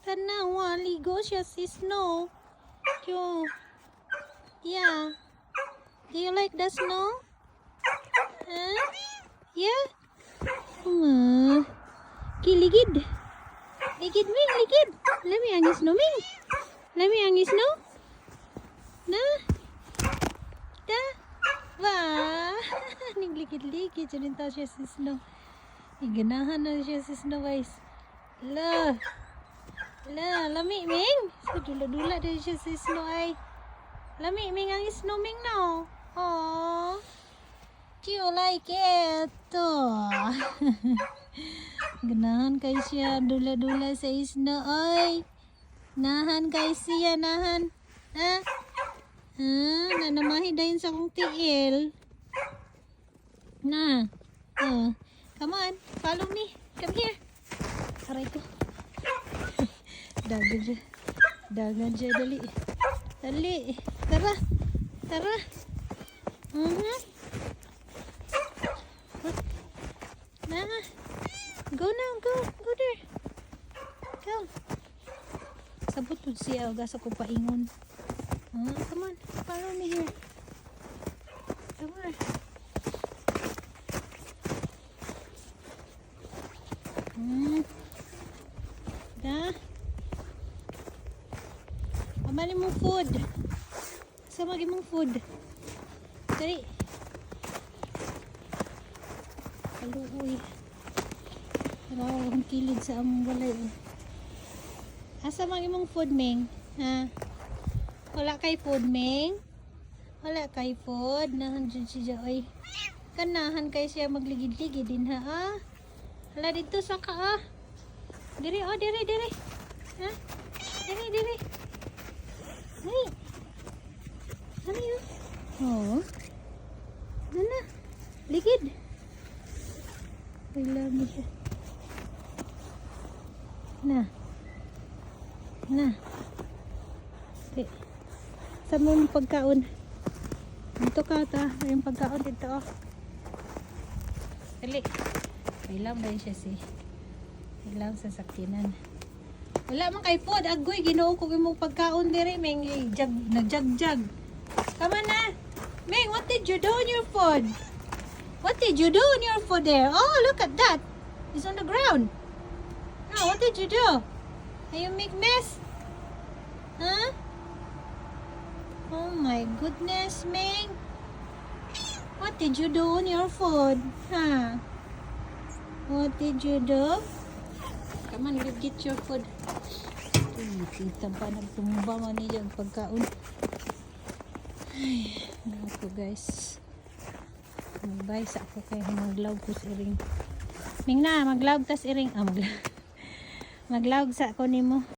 Sana ligo siya si Snow. Yo. Yeah. Do you like the snow? Huh? Yeah? Ligid. Ligid, Ming, ligid. Lami ang snow, Ming. Lami ang snow. Na? Da? Wah. Nagligid-ligid. Diyan tayo siya si Snow. Iganahan na siya si Snow, guys. Lami, Ming. So, dula-dula din siya si Snow, ay. Lami, Ming, ang Snow, Ming, no? Aww. Do you like it? Ganahan kay siya. Dula-dula sa Snow, ay. Nahan kay siya, nahan. Ha? Nanamahi dahin sa kong tiil. Na. Come on. Follow me. Come here. Aray ko. Dagan siya. Dagan siya. Dali. Dali. Tara. Tara. Na. Go now. Go. Go there. Go. Sabot po siya. Gas ako paingon. Come on. Follow me here. Come on. Da. Amali mong food. Samagi mong food. Dali. Kaluoy. Wala akong kilid sa among balay. Asa magi mong food, Ming? Ha? Wala kay food, Ming? Wala kay food. Nahan dyan siya. Oy. Kanahan kay siya magligid-ligid din, ha? Hala dito sa ka, Diri, diri. Ha? Diri. Ay. Ano yun? Ano? Ligid. I love me siya. Na. Okay. Saan mo yung pagkaon? Dito ka ta. Yung pagkaon dito. Dali. Ilang ba siya ilang sa sakinan. Wala man kay food. Agoy, ginoo ko yung pagkaon diri. Ming, nagjag-jag. Come on na. Ming, what did you do on your food? What did you do on your food there? Oh, look at that. It's on the ground. Oh, what did you do? Are you make mess? Huh? Oh my goodness, Ming. What did you do on your food? Huh? What did you do? Come on, you get your food. Kita pa nagtumba man niya ang pagkaon. Ay, ako guys. Magbay sa ako kay maglaw ko sa iring. Ming na, maglaw tas iring. Maglaw sa ako nimo.